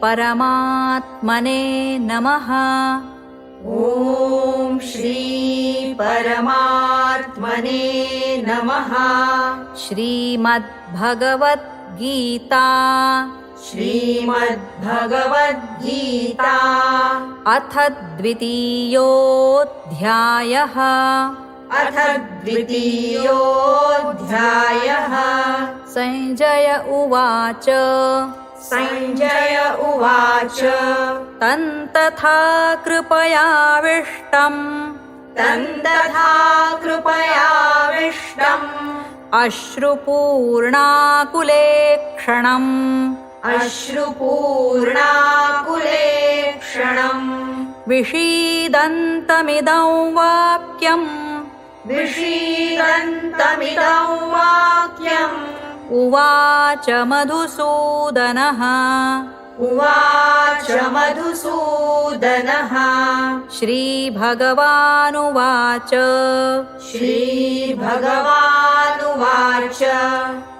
परमात्मने नमः। ॐ श्री परमात्मने नमः। श्रीमद्भगवद्गीता श्रीमद्भगवद्गीता अथ द्वितीयोऽध्यायः। अथ द्वितीयोऽध्यायः। संजय उवाच संजय उवाच तन्तथा कृपयाविष्टम् तन्तथा कृपयाविष्टम् अश्रुपूर्णाकुलेक्षणम् अश्रुपूर्णाकुलेक्षणम् विषीदन्तमिदं वाक्यम् विषीदन्तमिदं वाक्यम् उवाच मधुसूदनः। उवाच मधुसूदनः। श्रीभगवानुवाच श्रीभगवानुवाच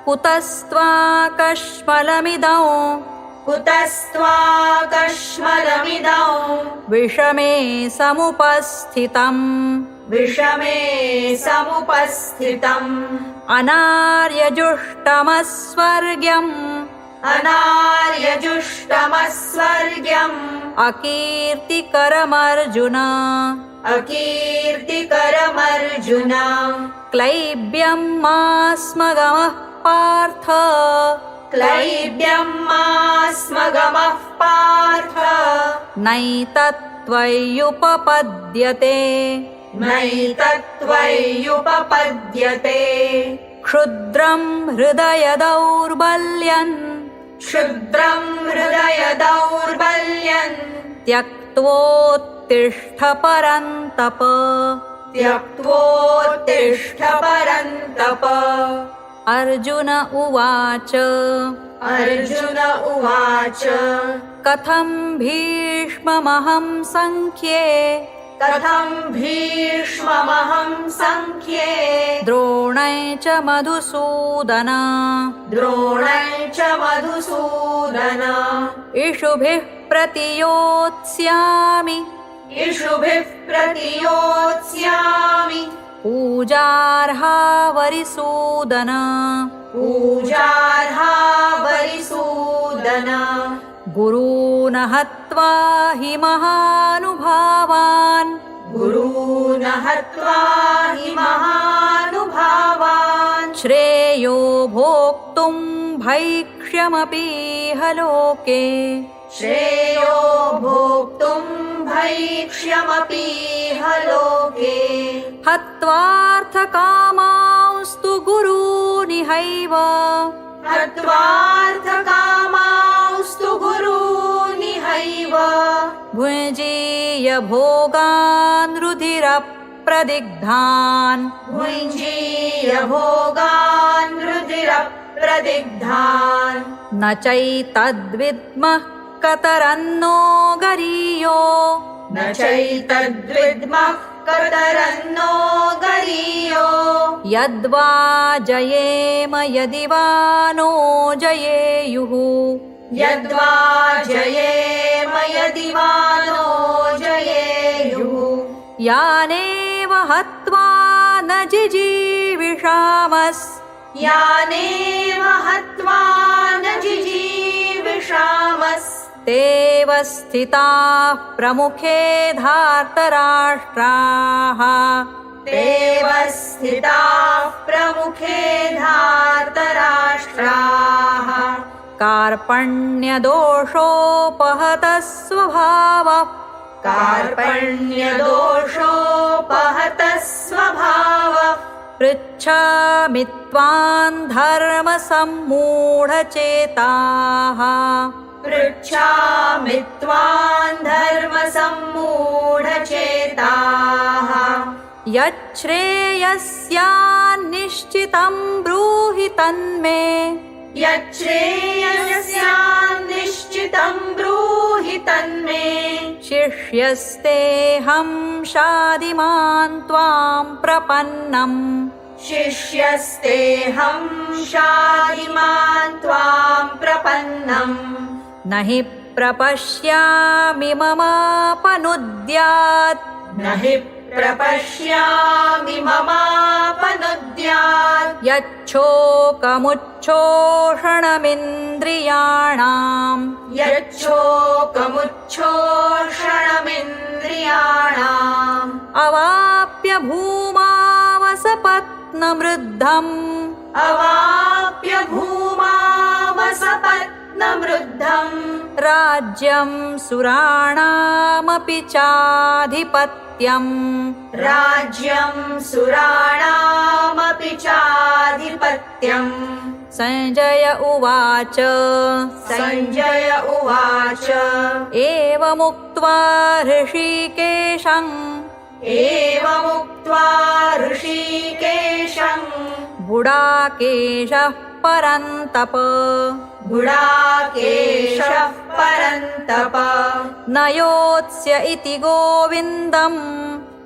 कुतस्त्वाकश्मलमिदं कुतस्त्वाकश्मलमिदं विषमे समुपस्थितम् विषमे समुपस्थितम् अनार्यजुष्टमस्वर्ग्यम् अनार्यजुष्टमस्वर्ग्यम् अकीर्तिकरमर्जुन अकीर्तिकरमर्जुन क्लैब्यं मास्मगमः पार्थ क्लैब्यं मास्मगमः पार्थ नैतत्त्वय्युपपद्यते नैतत्त्वय्युपपद्यते क्षुद्रं हृदय दौर्बल्यन् क्षुद्रं हृदय दौर्बल्यन् त्यक्त्वोत्तिष्ठ परन्तप त्यक्त्वोत्तिष्ठ परन्तप। अर्जुन उवाच अर्जुन उवाच कथं भीष्ममहं संख्ये कथं भीष्ममहं संख्ये द्रोणै च मधुसूदन द्रोणै च मधुसूदन इषुभिः प्रतियोत्स्यामि इषुभिः प्रतियोत्स्यामि पूजार्हा वरिसूदन पूजार्हा वरिसूदन गुरून् हत्वा हि महानुभावान् गुरून् हत्वा हि महानुभावान् श्रेयो भोक्तुं भैक्ष्यमपीह लोके श्रेयो भोक्तुं भैक्ष्यमपीह लोके हत्वार्थकामांस्तु गुरूनिहैव हत्वार्थकामांस्तु गुरूनिहैव भुञ्जीय भोगान् रुधिरप्रदिग्धान् भुञ्जीय भोगान् रुधिरप्रदिग्धान् न चैतद्विद्मः कतरन्नो गरीयो न चैतद्विद्मः कतरन्नो गरीयो यद्वा जयेम यदि वा नो जयेयुः यद्वा जयेम यदि वा नो जयेयुः यानेव हत्वा न जिजीविषामस् यानेव हत्वा न जिजीविषामस्तेव स्थिताः प्रमुखे धार्तराष्ट्राः तेव स्थिताः प्रमुखे धार्तराष्ट्राः कार्पण्यदोषोपहतः स्वभावः कार्पण्यदोषोपहतः स्वभावः पृच्छामि त्वां धर्मसम्मूढचेताः पृच्छामि त्वां धर्मसम्मूढचेताः यच्छ्रेयस्यान्निश्चितं ब्रूहि तन्मे यच्छ्रेयस्यान्निश्चितं ब्रूहि तन्मे शिष्यस्तेऽहं शादिमान् त्वां प्रपन्नम् शिष्यस्तेऽहं शादिमान् त्वां प्रपन्नम् न हि प्रपश्यामि ममापनुद्यात् न हि प्रपश्यामि ममापनुद्यात् यच्छोकमुच्छोषणमिन्द्रियाणाम् यच्छोकमुच्छोषणमिन्द्रियाणाम् अवाप्य भूमावसपत्नमृद्धम् अवाप्य भूमावसपत्नमृद्धम् राज्यं सुराणामपि चाधिपत्यम् राज्यं सुराणामपि चाधिपत्यम् संजय उवाच सञ्जय उवाच एवमुक्त्वा ऋषिकेशं एवमुक्त्वा ऋषिकेशम् गुडाकेशः परन्तप गुडाकेशः परन्तप न योत्स्य इति गोविन्दम्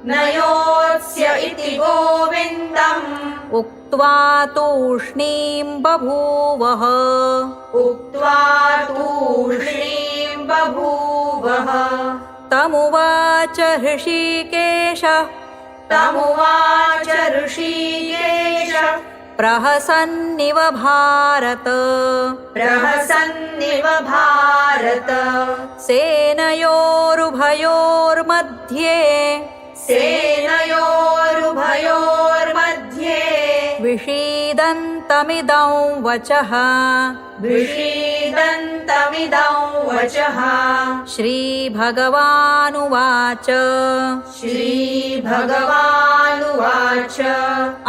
न योत्स्य इति गोविन्दम् उक्त्वा तूष्णीं बभूवः उक्त्वा तूष्णीं बभूवः तमुवाच ऋषिकेशः तमुवाच ऋषिकेश प्रहसन्निव भारत प्रहसन्निव भारत सेनयोरुभयोर्मध्ये सेनयोरुभयोर्मध्ये विषीदन्तमिदं वचः विषीदन्तमिदं वचः श्रीभगवानुवाच श्रीभगवानुवाच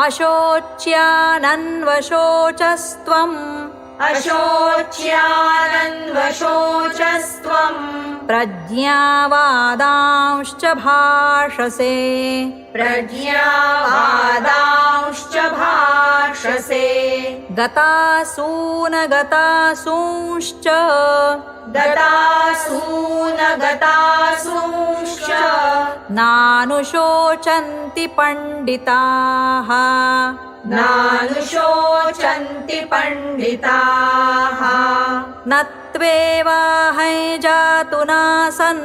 अशोच्यानन्वशोचस्त्वम् अशोच्यानन्वशोचस्त्वम् प्रज्ञावादांश्च भाषसे प्रज्ञावादांश्च भाषसे गतासूनगतासूंश्च गतासूनगतासूंश्च नानुशोचन्ति पंडिताः नानुशोचन्ति पण्डिताः न त्वेवाहं जातु नासन्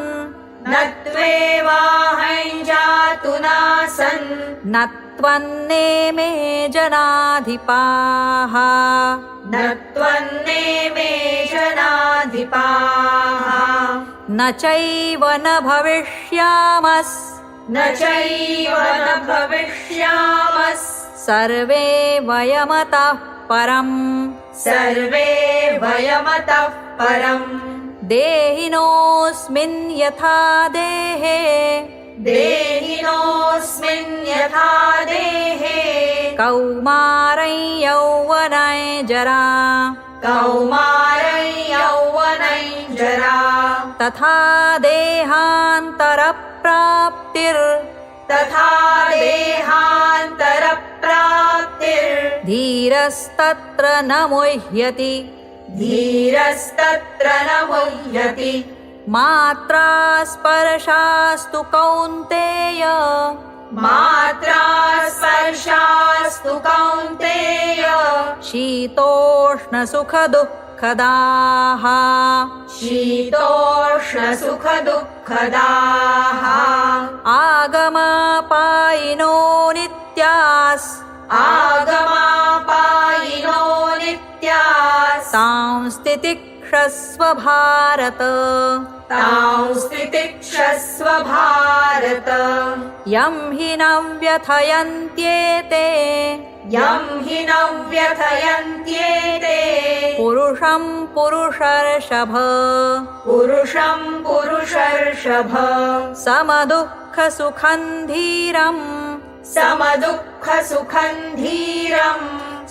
न त्वेवाहं जातु नासन् न त्वन्नेमे जनाधिपाः न त्वन्नेमे जनाधिपाः न चैव न भविष्यामस् न चैव न भविष्यामस् सर्वे वयमतः परम् सर्वे वयमतः परम् देहिनोऽस्मिन् यथा देहे देहिनोऽस्मिन् यथा देहे कौमारं यौवनं जरा कौमारं यौवनं जरा तथा देहान्तरप्राप्तिर् तथा देहान्तरप्राप्तिर् धीरस्तत्र न मुह्यति धीरस्तत्र न मुह्यति मात्रा स्पर्शास्तु कौन्तेय मात्रा स्पर्शास्तु कौन्तेय शीतोष्णसुखदुःखदाः शीतोष्णसुखदुःखदाः आगमापायिनो नित्यास् आगमापायिनो नित्यास् सांस्तितिक्षस्व भारत तां स्थितिक्षस्व भारत यं हि न व्यथयन्त्येते यं हि न व्यथयन्त्येते पुरुषं पुरुषर्षभ पुरुषं पुरुषर्षभ समदुःखसुखं धीरम् समदुःखसुखं धीरम्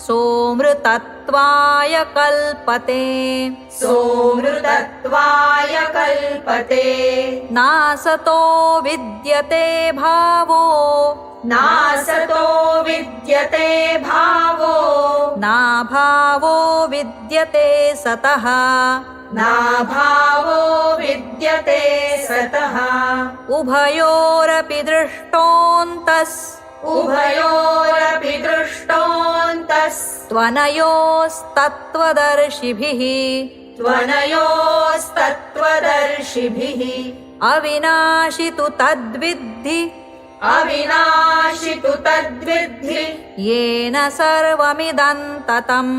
सोमृतत्वाय कल्पते सोमृतत्वाय कल्पते नासतो विद्यते भावो नासतो विद्यते भावो नाभावो विद्यते सतः नाभावो विद्यते सतः उभयोरपि दृष्टोऽन्तस् उभयोरपि दृष्टोऽन्तस् त्वनयोस्तत्त्वदर्शिभिः त्वनयोस्तत्त्वदर्शिभिः अविनाशि तु तद्विद्धि अविनाशि तु तद्विद्धि येन सर्वमिदं ततम्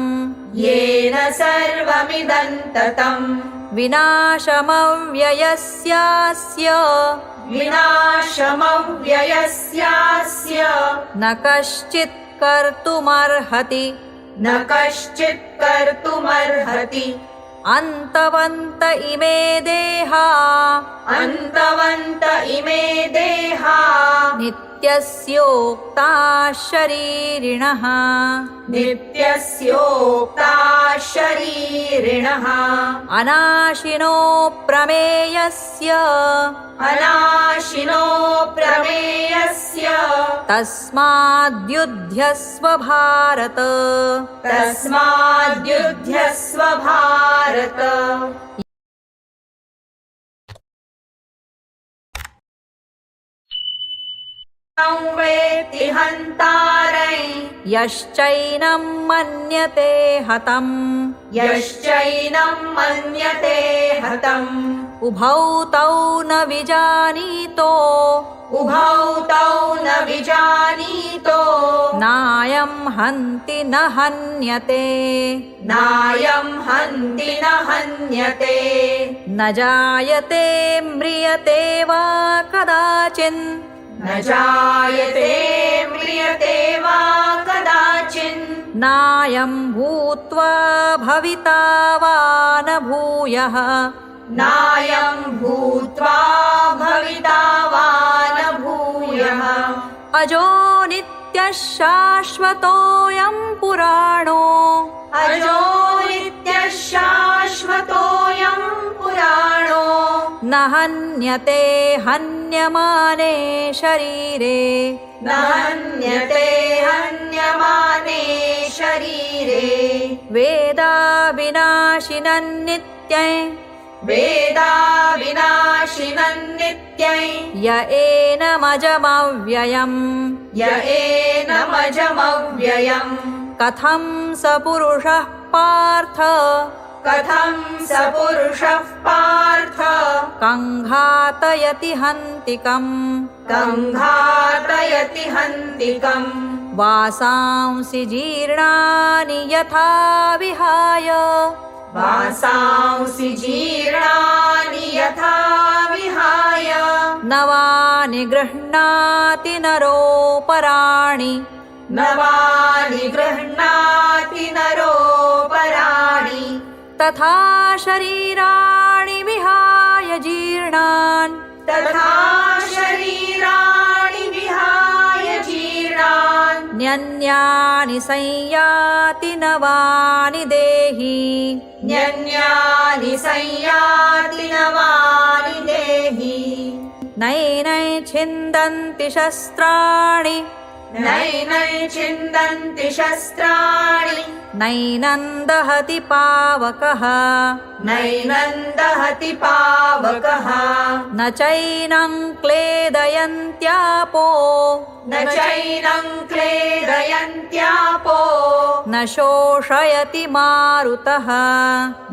येन सर्वमिदन्ततम् विनाशमव्ययस्यास्य विनाशमव्ययस्यास्य न कश्चित् कर्तुमर्हति न कश्चित् कर्तुमर्हति अन्तवन्त इमे देहा अन्तवन्त इमे देहा नित्यस्योक्ता शरीरिणः नित्यस्योक्ता शरीरिणः अनाशिनो प्रमेयस्य अनाशिनो प्रमेयस्य तस्माद्युध्यस्व भारत तस्माद्युध्यस्व भारत वेत्ति हन्तारै यश्चैनं मन्यते हतम् यश्चैनं मन्यते हतम् उभौ तौ न विजानीतो उभौ तौ न विजानीतो नायं हन्ति न हन्यते नायं हन्ति न हन्यते न जायते म्रियते वा कदाचिन् न जायते म्रियते वा कदाचिन् नायं भूत्वा भविता वा न भूयः नायं भूत्वा भविता वा न भूयः अजो नित्यः शाश्वतोऽयं पुराणो अजो नित्यः शाश्वतोऽयं पुराणो न हन्यते हन्यमाने शरीरे न हन्यते हन्यमाने शरीरे वेदाविनाशिनं नित्यं वेदा विनाशिनं नित्यै य एनमजमव्ययम् य एनमजमव्ययम् कथं स पुरुषः पार्थ कथं स पुरुषः पार्थ कङ्घातयति हन्तिकम् कङ्घातयति हन्तिकम् वासांसि जीर्णानि यथा विहाय वासांसि जीर्णानि यथा विहाय नवानि गृह्णाति नरोपराणि नवानि गृह्णाति नरोपराणि तथा शरीराणि विहाय जीर्णान् तथा शरीराणि विहाय जीर्णान् न्यन्यानि संयाति नवानि देहि न्यन्यानि संयाति नवानि देहि नैनै छिन्दन्ति शस्त्राणि नैनै छिन्दन्ति शस्त्राणि नैनं दहति पावकः नैनं दहति पावकः न चैनं क्लेदयन्त्यापो न चैनं क्लेदयन्त्यापो न शोषयति मारुतः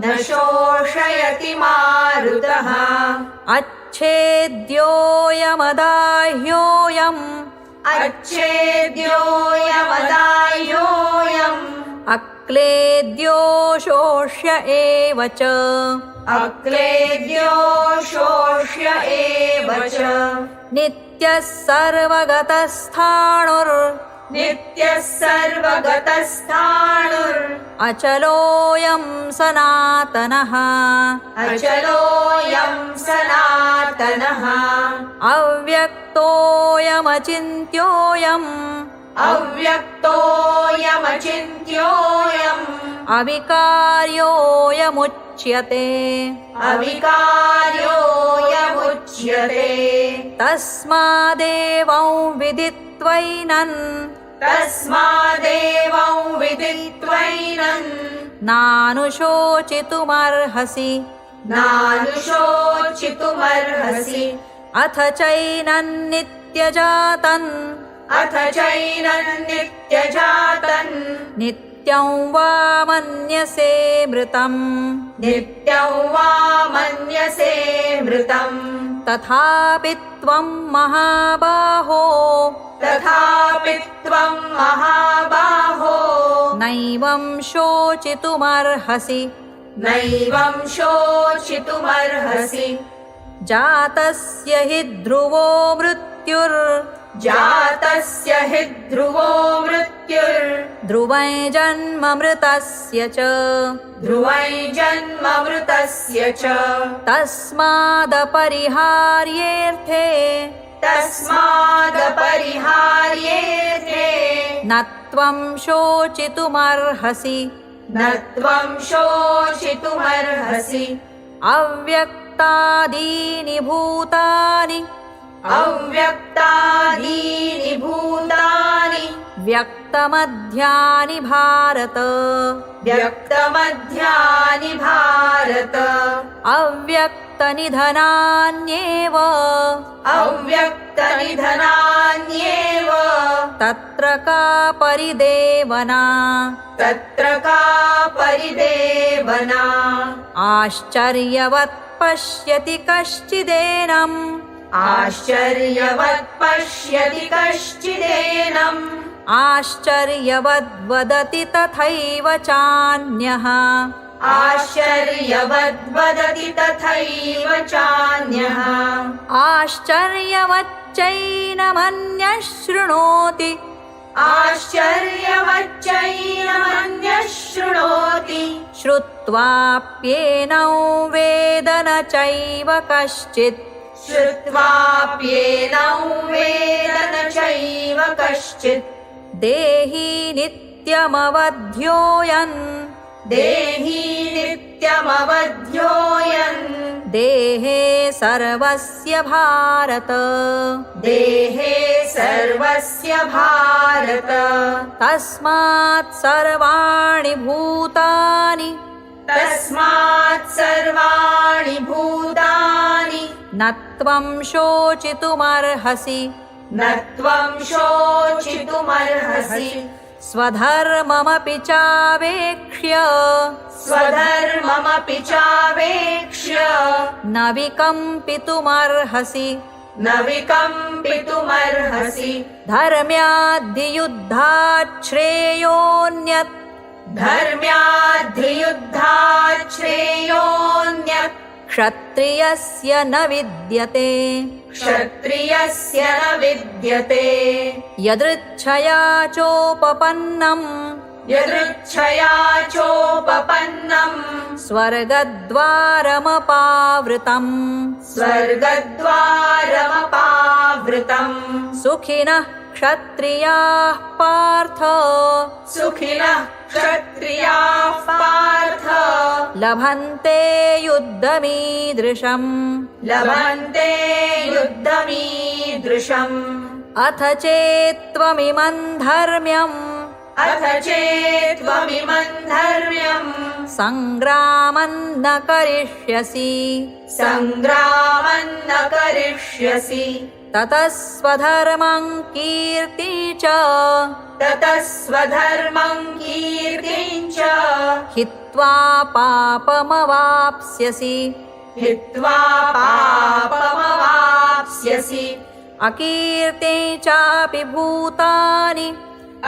न शोषयति मारुतः अच्छेद्योऽयमदाह्योऽयम् अच्छेद्योऽयमदाह्योऽयम् अक्लेद्यो शोष्य एव च अक्लेद्यो शोष्य एव च नित्यः सर्वगतस्थाणुर् नित्यः सर्वगतस्थाणुर् अचलोऽयं सनातनः अचलोऽयं सनातनः अव्यक्तोऽयमचिन्त्योऽयम् अव्यक्तोऽयमचिन्त्योऽयम् अविकार्योऽयमुच्यते अविकार्योऽयमुच्यते तस्मादेवं विदित्वैनं तस्मादेवं विदित्वैनं नानुशोचितुमर्हसि नानुशोचितुमर्हसि अथ चैनन्नित्यजातन् अथ चैनं नित्यजातन् नित्यं नित्यं वा मन्यसे मृतम् नित्यं वा मन्यसे मृतम् तथापि त्वं महाबाहो तथापि त्वं महाबाहो नैवं शोचितुमर्हसि नैवं शोचितुमर्हसि जातस्य हि ध्रुवो मृत्युर्जातस्य हि ध्रुवो मृत्युर् ध्रुवै जन्ममृतस्य च ध्रुवै जन्ममृतस्य च तस्मादपरिहार्येऽर्थे तस्मादपरिहार्येऽर्थे न त्वं शोचितुमर्हसि न त्वं शोचितुमर्हसि अव्यक्तादीनि भूतानि अव्यक्तादीनि भूतानि व्यक्तमध्यानि भारत व्यक्तमध्यानि भारत अव्यक्तनिधनान्येव अव्यक्तनिधनान्येव तत्र का परिदेवना तत्र का परिदेवना आश्चर्यवत् पश्यति कश्चिदेनम् आश्चर्यवत् पश्यति कश्चिदेनम् आश्चर्यवद्वदति तथैव चान्यः आश्चर्यवद्वदति तथैव चान्यः आश्चर्यवच्चैनमन्यः शृणोति आश्चर्यवच्चैनमन्यः शृणोति श्रुत्वाप्येनौ वेद न चैव कश्चित् श्रुत्वाप्येनौ वेद न चैव कश्चित् देही नित्यमवध्योऽयन् देही नित्यमवध्योऽयन् देहे सर्वस्य भारत देहे सर्वस्य भारत तस्मात् सर्वाणि भूतानि तस्मात् सर्वाणि भूतानि न त्वं शोचितुमर्हसि न त्वं शोचितुमर्हसि स्वधर्ममपि चावेक्ष्य स्वधर्ममपि चावेक्ष्य न विकम्पितुमर्हसि न विकम्पितुमर्हसि धर्म्याद्धियुद्धात् श्रेयोऽन्यत् धर्म्याद्धियुद्धात् श्रेयोऽन्यत् क्षत्रियस्य न विद्यते क्षत्रियस्य न विद्यते यदृच्छया चोपपन्नम् यदृच्छया चोपपन्नम् स्वर्गद्वारमपावृतम् स्वर्गद्वारमपावृतम् सुखिनः क्षत्रियाः पार्थ सुखिनः क्षत्रियाः पार्थ लभन्ते युद्धमीदृशम् लभन्ते युद्धमीदृशम् अथ चेत्त्वमिमम् धर्म्यम् अथ चेत्त्वमिमम् धर्म्यम् सङ्ग्रामम् न करिष्यसि सङ्ग्रामम् न करिष्यसि ततः स्वधर्मं कीर्ति च ततः स्वधर्मम् कीर्तिम् च हित्वा पापमवाप्स्यसि हित्वा पापमवाप्स्यसि अकीर्तिं चापि भूतानि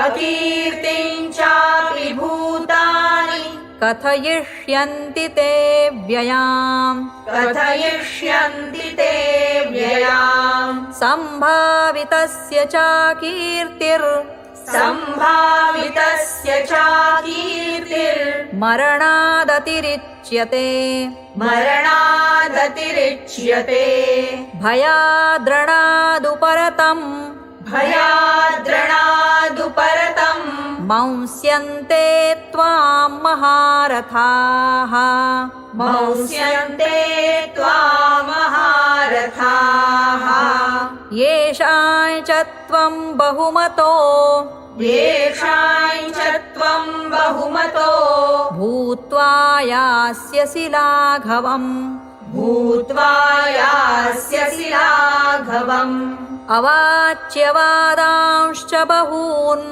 अकीर्तिम् चापि भूतानि कथयिष्यन्ति ते व्ययाम् कथयिष्यन्ति ते व्ययाम् सम्भावितस्य चाकीर्तिर् सम्भावितस्य मरणादतिरिच्यते मरणादतिरिच्यते भयाद्रणादुपरतम् भयाद्रणादुपरतम् मंस्यन्ते त्वां महारथाः मंस्यन्ते त्वां महारथाः येषां च त्वं बहुमतो येषां च त्वं बहुमतो भूत्वा यास्यसि लाघवम् भूत्वा यास्यसि लाघवम् अवाच्यवादांश्च बहून्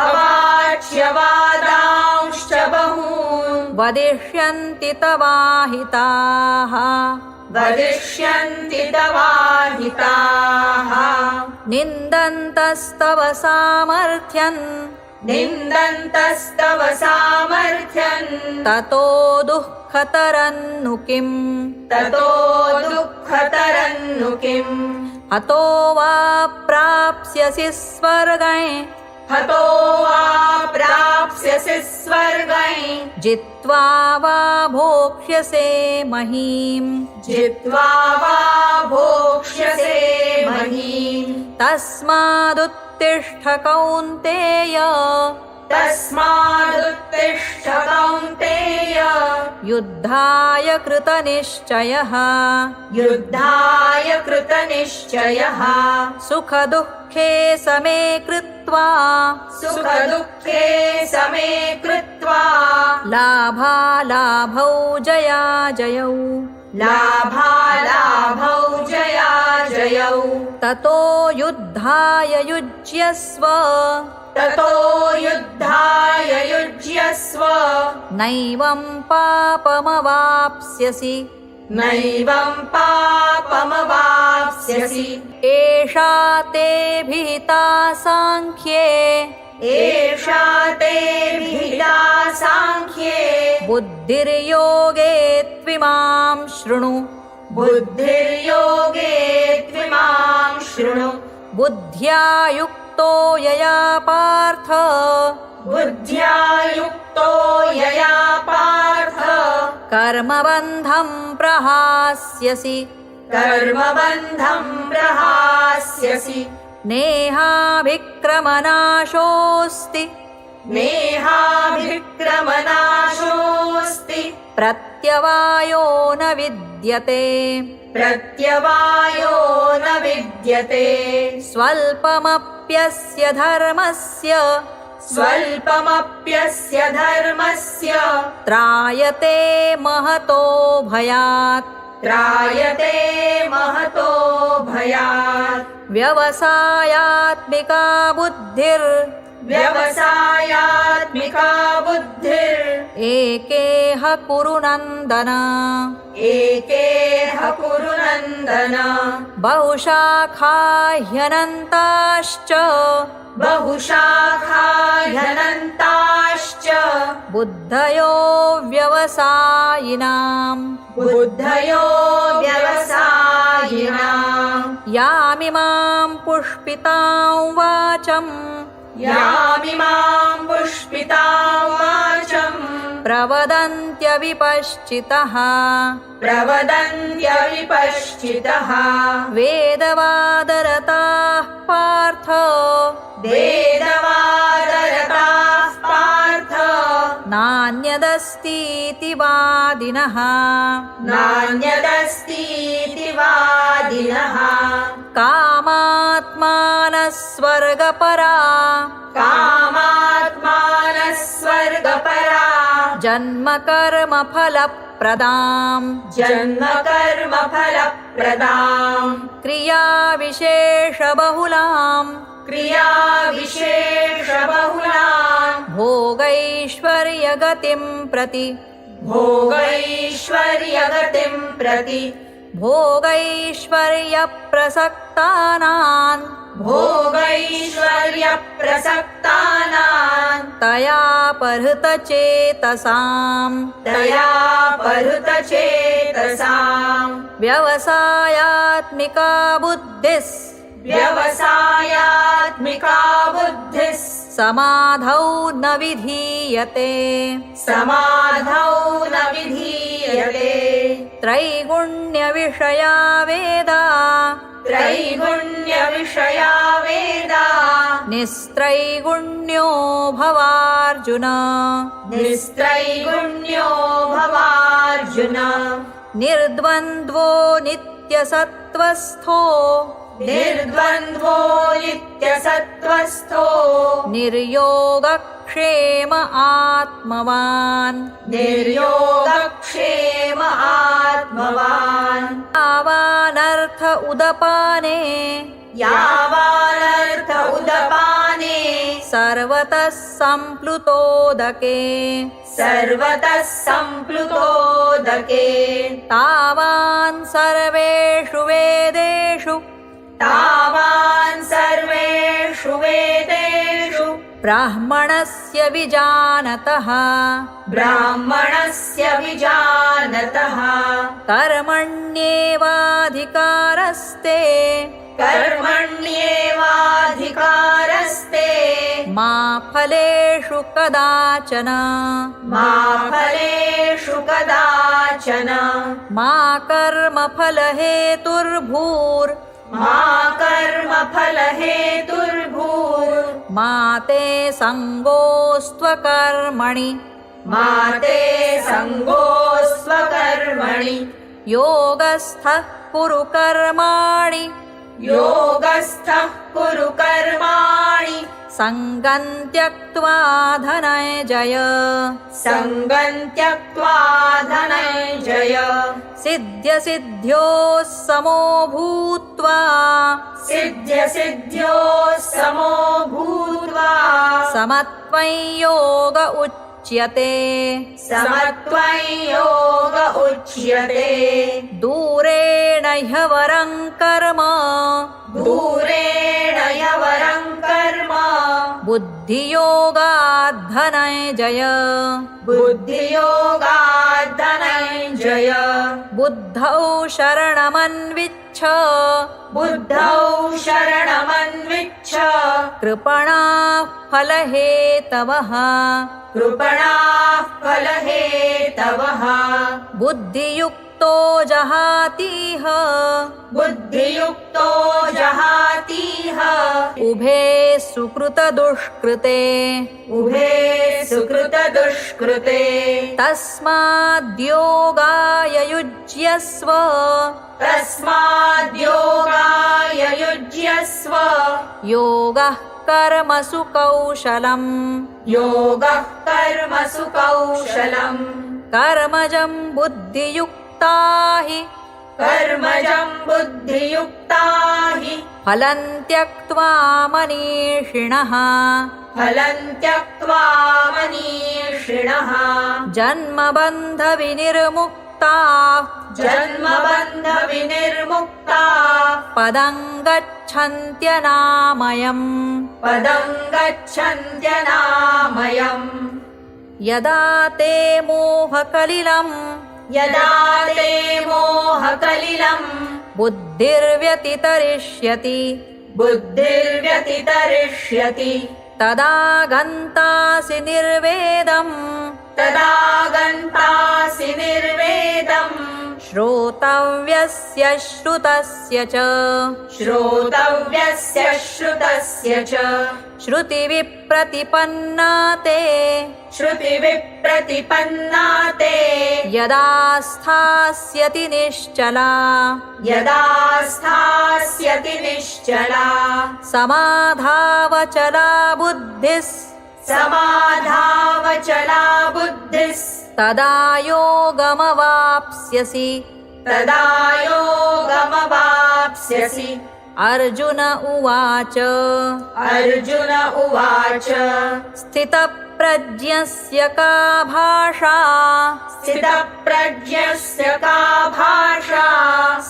अवाच्य वादांश्च बहून् वदिष्यन्ति तवाहिताः वदिष्यन्ति तवाहिताः निन्दन्तस्तव सामर्थ्यम् निन्दन्तस्तव सामर्थ्यम् ततो दुःखतरन्नु किम् ततो दुःखतरन्नु किम् हतो वा प्राप्स्यसि स्वर्गं हतो वा प्राप्स्यसि स्वर्गं जित्वा वा भोक्ष्यसे महीम् जित्वा वा भोक्ष्यसे महीम् तस्मादुत्तिष्ठ कौन्तेय तस्मादुत्तिष्ठ कौन्तेय युद्धाय कृतनिश्चयः युद्धाय कृतनिश्चयः सुखदुःखे समे कृत्वा सुखदुःखे समे कृत्वा लाभालाभौ जयाजयौ लाभालाभौ जयाजयौ ततो युद्धाय युज्यस्व ततो युद्धाय युज्यस्व नैवं पापमवाप्स्यसि नैवं पापमवाप्स्यसि एषा ते भीता साङ्ख्ये एषा ते विहिता साङ्ख्ये बुद्धिर्योगे त्विमां शृणु बुद्धिर्योगे त्विमां शृणु बुद्ध्या युक्तो यया पार्थ बुद्ध्या युक्तो यया पार्थ कर्मबन्धं प्रहास्यसि कर्मबन्धं प्रहास्यसि नेहाभिक्रमनाशोऽस्ति नेहाभिक्रमनाशोऽस्ति प्रत्यवायो न विद्यते प्रत्यवायो न विद्यते स्वल्पमप्यस्य धर्मस्य स्वल्पमप्यस्य धर्मस्य त्रायते महतो भयात् त्रायते महतो भयात् व्यवसायात्मिका व्यवसायात्मिका बुद्धिर् एकेह कुरु नन्दन एकेह कुरु नन्दन बहुशाखा ह्यनन्ताश्च बहुशाखा ह्यनन्ताश्च बुद्धयो व्यवसायिनाम् बुद्धयो व्यवसायिनाम् यामिमां पुष्पितां वाचम् यामिमां पुष्पितां वाचम् प्रवदन्त्यविपश्चितः प्रवदन्त्यविपश्चितः वेदवादरताः पार्थ वेदवादरताः पार्थ नान्यदस्तीति वादिनः नान्यदस्तीति वादिनः कामात्मानः स्वर्गपरा कामात्मानः स्वर्गपरा जन्मकर्मफलप्रदाम् जन्मकर्मफलप्रदाम् क्रियाविशेषबहुलाम् क्रियाविशेषबहुलाम् भोगैश्वर्यगतिं प्रति भोगैश्वर्यगतिं प्रति भोगैश्वर्यप्रसक्तानां भोगैश्वर्यप्रसक्तानां तया परहृतचेतसाम् तया परहृतचेतसाम् व्यवसायात्मिका बुद्धिः व्यवसायात्मिका बुद्धिः समाधौ न विधीयते समाधौ न विधीयते त्रैगुण्यविषया वेदा त्रैगुण्यविषया वेदा निस्त्रैगुण्यो भवार्जुन निस्त्रैगुण्यो भवार्जुन निर्द्वन्द्वो नित्यसत्त्वस्थो निर्द्वन्द्वो नित्यसत्त्वस्थो निर्योगक्षेम आत्मवान् निर्योगक्षेम आत्मवान् यावानर्थ उदपाने यावानर्थ उदपाने समाने सर्वतः सम्प्लुतोदके सर्वतः सम्प्लुतोदके तावान् सर्वेषु वेदेषु तावान् सर्वेषु वेदेषु ब्राह्मणस्य विजानतः ब्राह्मणस्य विजानतः कर्मण्येवाधिकारस्ते कर्मण्येवाधिकारस्ते मा फलेषु कदाचन मा फलेषु कदाचन मा कर्मफलहेतुर्भूर् मा कर्मफलहेतुर्भूर् मा ते सङ्गोऽस्त्वकर्मणि मा ते सङ्गोऽस्त्वकर्मणि योगस्थः कुरु कर्माणि योगस्थः कुरु कर्माणि सङ्गं त्यक्त्वा धनञ्जय सङ्गं त्यक्त्वा धनञ्जय सिद्ध्यसिद्ध्योः समो भूत्वा सिद्ध्यसिद्ध्योः समो भूत्वा समत्वं योग उच्यते समत्वं योग उच्यते दूरेण ह्यवरं कर्म दूरेण ह्यवरं कर्म बुद्धियोगात् धनञ्जय बुद्धियोगात् धनञ्जय बुद्धौ शरणमन्विच्छ बुद्धौ शरणमन्विच्छ कृपणाः फलहेतवः कृपणाः फलहेतवः बुद्धियुक्तो जहातीह बुद्धियुक्तो जहातीह उभे सुकृतदुष्कृते उभे सुकृतदुष्कृते तस्माद्योगाय युज्यस्व तस्माद्योगाय युज्यस्व योगः कर्मसु कौशलम् योगः कर्मसु कौशलम् कर्मजं बुद्धियुक्ता हि कर्मजं बुद्धियुक्ता हि फलं त्यक्त्वा मनीषिणः फलं त्यक्त्वा मनीषिणः जन्मबन्धविनिर्मुक्ताः जन्मबन्धविनिर्मुक्ता पदं गच्छन्त्यनामयम् पदं गच्छन्त्यनामयम् यदा ते मोहकलिलम् यदा ते मोहकलिलम् बुद्धिर्व्यतितरिष्यति बुद्धिर्व्यतितरिष्यति तदा गन्तासि निर्वेदम् तदा गन्तासि निर्वेदम् श्रोतव्यस्य श्रुतस्य च श्रोतव्यस्य श्रुतस्य च श्रुतिविप्रतिपन्ना ते श्रुतिविप्रतिपन्ना ते यदा स्थास्यति निश्चला यदा स्थास्यति निश्चला समाधावचला बुद्धिः समाधावचला बुद्धिः तदा योगमवाप्स्यसि तदा योगमवाप्स्यसि अर्जुन उवाच अर्जुन उवाच स्थितप्रज्ञस्य का भाषा स्थितप्रज्ञस्य का भाषा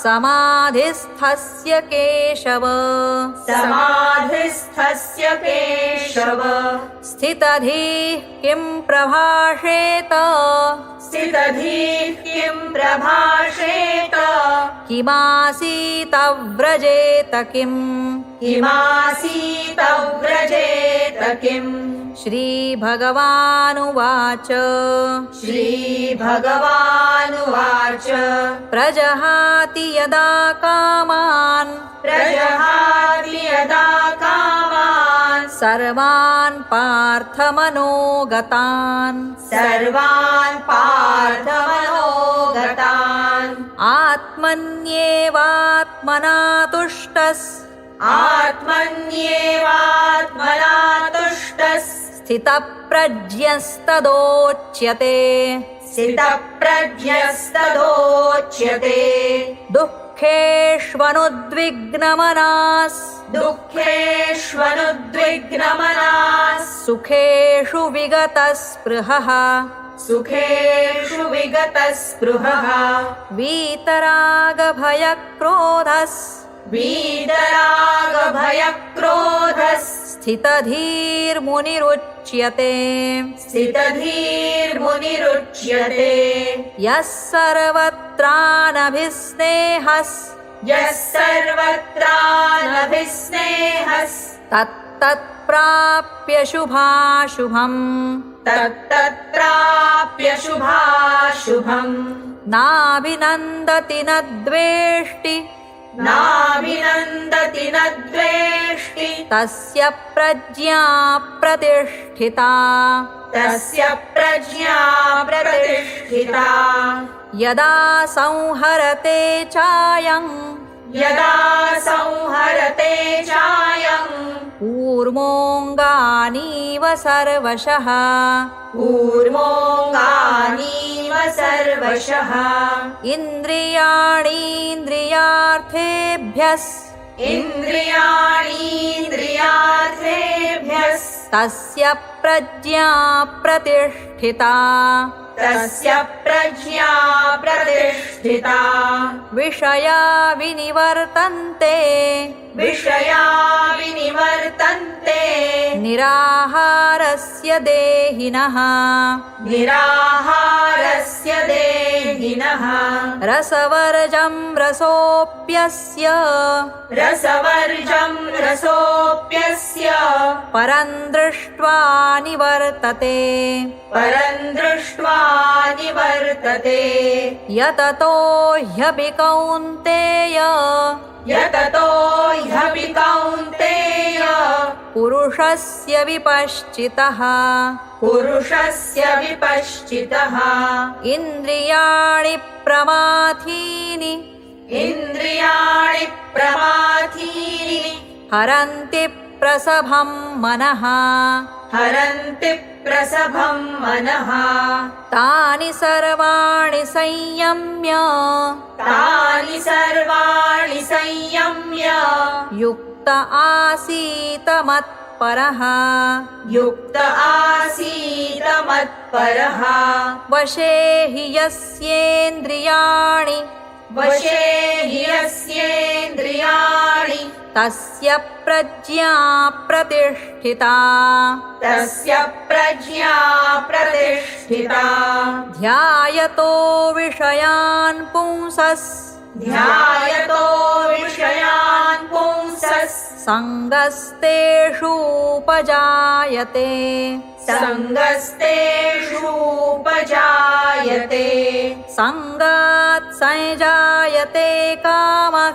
समाधिस्थस्य केशव समाधिस्थस्य केशव स्थितधीः किं प्रभाषेत स्थितधीः किं प्रभाषेत किमासीत व्रजेत किम् किमासीत व्रजेत किम् श्रीभगवानुवाच श्रीभगवानुवाच प्रजहाति यदा कामान् प्रजहाति यदा कामान् सर्वान् पार्थमनोगतान् सर्वान् पार्थमनोगतान् आत्मन्येवात्मना तुष्टः आत्मन्येवात्मना तुष्टः स्थितप्रज्ञस्तदोच्यते स्थितप्रज्ञस्तदोच्यते दुःखेष्वनुद्विग्नमनास् दुःखेष्वनुद्विग्नमनाः सुखेषु विगतस्पृहः सुखेषु विगतस्पृहः वीतरागभयक्रोधस् वीतरागभयक्रोधः स्थितधीर्मुनिरुच्यते स्थितधीर्मुनिरुच्यते यः सर्वत्रानभिस्नेहस् यः सर्वत्रानभिस्नेहस् तत्तत्प्राप्य शुभाशुभम् तत्तत्प्राप्य शुभाशुभम् नाभिनन्दति न द्वेष्टि नाभिनन्दति न द्वेष्टि तस्य प्रज्ञा प्रतिष्ठिता तस्य प्रज्ञा प्रतिष्ठिता यदा संहरते चायं यदा संहरते चायं कूर्मोऽङ्गानीव सर्वशः कूर्मोऽङ्गानीव सर्वशः इन्द्रियाणीन्द्रियार्थेभ्यस् इन्द्रियाणीन्द्रियार्थेभ्यः तस्य प्रज्ञा प्रतिष्ठिता तस्य प्रज्ञा प्रतिष्ठिता विषया विनिवर्तन्ते विषया विनिवर्तन्ते निराहारस्य देहिनः निराहारस्य देहिनः रसवर्जं रसोऽप्यस्य रसवर्जं रसोऽप्यस्य परं दृष्ट्वा निवर्तते परं दृष्ट्वा निवर्तते यततो ह्यपि कौन्तेय यततो ह्यपि कौन्तेय पुरुषस्य विपश्चितः पुरुषस्य विपश्चितः इन्द्रियाणि प्रमाथीनि इन्द्रियाणि प्रमाथीनि हरन्ति प्रसभं मनः हरन्ति प्रसभं मनः तानि सर्वाणि संयम्य तानि सर्वाणि संयम्य युक्त आसीत मत्परः युक्त आसीत मत्परः वशे हि यस्येन्द्रियाणि वशे हि यस्येन्द्रियाणि तस्य प्रज्ञा प्रतिष्ठिता तस्य प्रज्ञा प्रतिष्ठिता ध्यायतो विषयान् पुंसस् ध्यायतो विषयान् पुंसः सङ्गस्तेषूपजायते सङ्गस्तेषूपजायते सङ्गात् संजायते कामः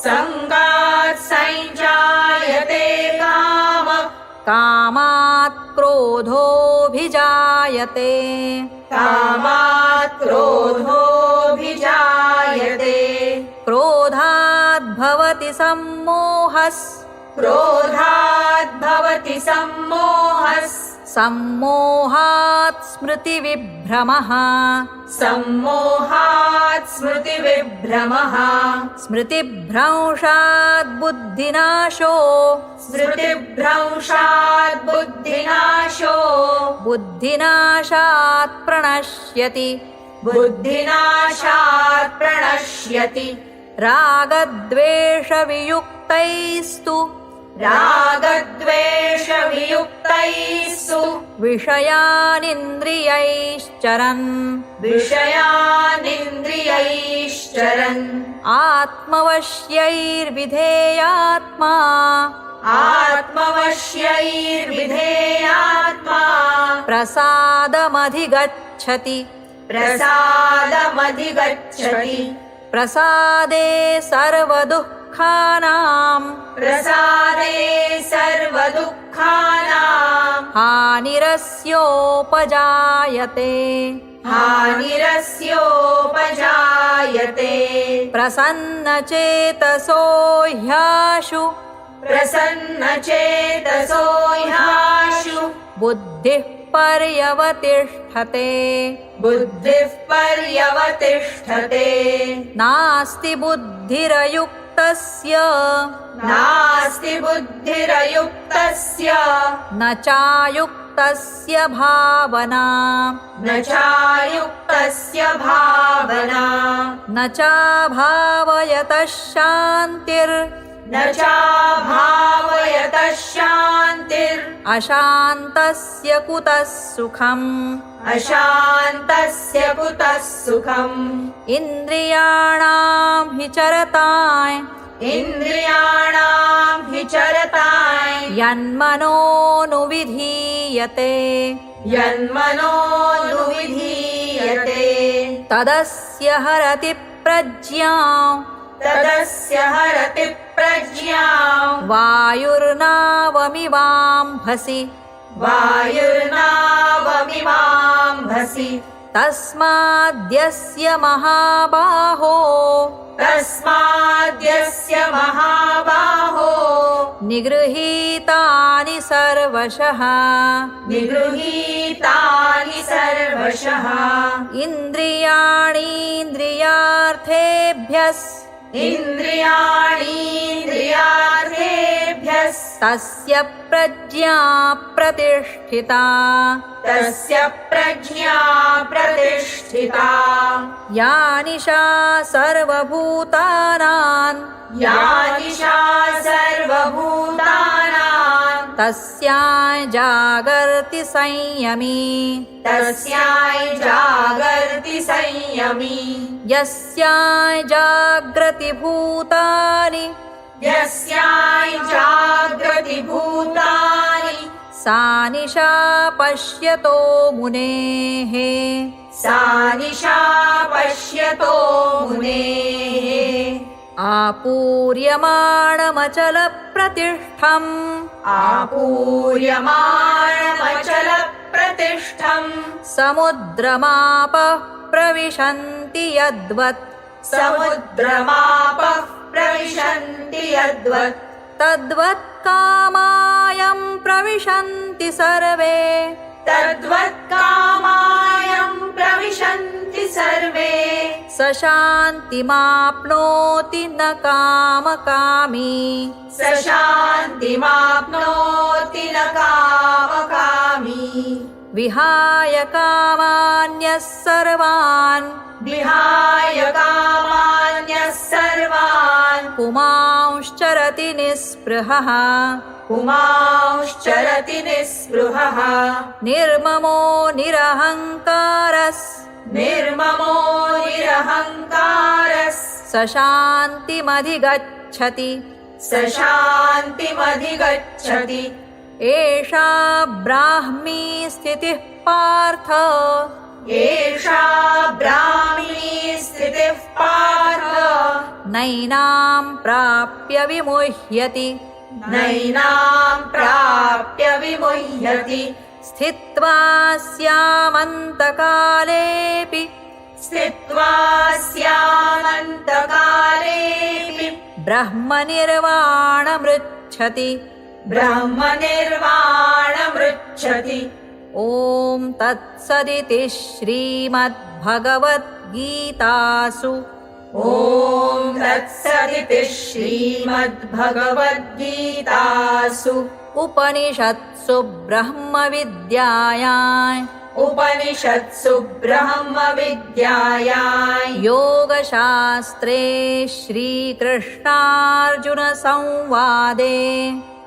सङ्गात् संजायते कामः कामात् क्रोधोऽभिजायते कामात् क्रोधोऽभिजायते क्रोधात् भवति सम्मोहस् क्रोधात् भवति सम्मोहः सम्मोहात् स्मृतिविभ्रमः सम्मोहात् स्मृतिविभ्रमः स्मृतिभ्रंशात् बुद्धिनाशो स्मृतिभ्रंशात् बुद्धिनाशो बुद्धिनाशात् प्रणश्यति बुद्धिनाशात् प्रणश्यति रागद्वेषवियुक्तैस्तु रागद्वेषवियुक्तैस्तु विषयानिन्द्रियैश्चरन् विषयानिन्द्रियैश्चरन् आत्मवश्यैर्विधेयात्मा आत्मवश्यैर्विधेयात्मा प्रसादमधिगच्छति प्रसादमधिगच्छति प्रसादे सर्वदुःखानां प्रसादे सर्वदुःखानां हानिरस्योपजायते हानिरस्योपजायते प्रसन्नचेतसो ह्याशु प्रसन्नचेतसो ह्याशु बुद्धिः पर्यवतिष्ठते बुद्धिः पर्यवतिष्ठते नास्ति बुद्धिरयुक्ता बुद्धिरयुक्तस्य नास्ति बुद्धिरयुक्तस्य न चायुक्तस्य भावना न चायुक्तस्य भावना न चाभावयतः शान्तिर् न चाभावयतः शान्तिर् अशान्तस्य कुतः सुखम् अशान्तस्य कुतः सुखम् इन्द्रियाणां हि चरताय इन्द्रियाणां हि चरताय यन्मनोनुविधीयते यन्मनोनुविधीयते तदस्य हरति प्रज्ञां तदस्य हरति प्रज्ञां वायुर्नावमिवाम्भसि वायुर्नावमिवाम्भसि तस्माद्यस्य महाबाहो तस्माद्यस्य महाबाहो निगृहीतानि सर्वशः निगृहीतानि सर्वशः इन्द्रियाणीन्द्रियार्थेभ्यः तस्य प्रज्ञा प्रतिष्ठिता तस्य प्रज्ञा प्रतिष्ठिता या निशा सर्वभूतानां या निशा सर्वभूतानां तस्यां जागर्ति संयमी तस्यां जागर्ति संयमी यस्यां जागृति भूतानि यस्यां जागृति भूतानि सा निशा पश्यतो मुनेः सा निशा पश्यतो मुनेः आपूर्यमाणमचलप्रतिष्ठम् आपूर्यमाणमचलप्रतिष्ठम् समुद्रमापः प्रविशन्ति यद्वत् समुद्रमापः प्रविशन्ति यद्वत् तद्वत् कामायं प्रविशन्ति सर्वे तद्वत् कामायं प्रविशन्ति सर्वे स शान्तिमाप्नोति न कामकामी स शान्तिमाप्नोति न कामकामी विहाय कामान्यः सर्वान् विहाय कामान्यः सर्वान् पुमांश्चरति निःस्पृहः पुमांश्चरति निःस्पृहः निर्ममो निरहङ्कारस् निर्ममो निरहङ्कारः स शान्तिमधिगच्छति स शान्तिमधिगच्छति एषा ब्राह्मी स्थितिः पार्थ एषा ब्राह्मी स्थितिः पार्थ नैनां प्राप्य विमुह्यति नैनां प्राप्य विमुह्यति स्थित्वा स्यामन्तकालेऽपि स्थित्वा स्यामन्तकालेऽपि ब्रह्मनिर्वाणमृच्छति ब्रह्मनिर्वाणमृच्छति ॐ तत्सदिति श्रीमद्भगवद्गीतासु ॐ तत्सदिति श्रीमद्भगवद्गीतासु उपनिषत्सु ब्रह्मविद्यायां उपनिषत्सु ब्रह्मविद्यायां योगशास्त्रे श्रीकृष्णार्जुनसंवादे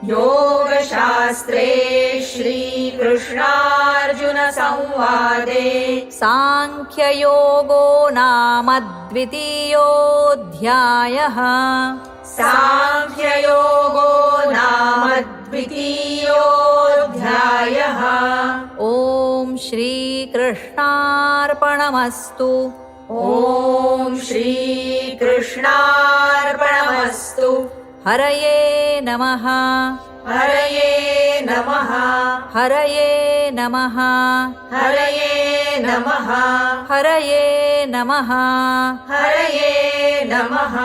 योगशास्त्रे श्रीकृष्णार्जुनसंवादे साङ्ख्ययोगो नाम द्वितीयोऽध्यायः साङ्ख्ययोगो नाम द्वितीयोऽध्यायः ॐ श्रीकृष्णार्पणमस्तु ॐ श्रीकृष्णार्पणमस्तु हरये नमः हरये नमः हरये नमः हरये नमः हरये नमः हरये नमः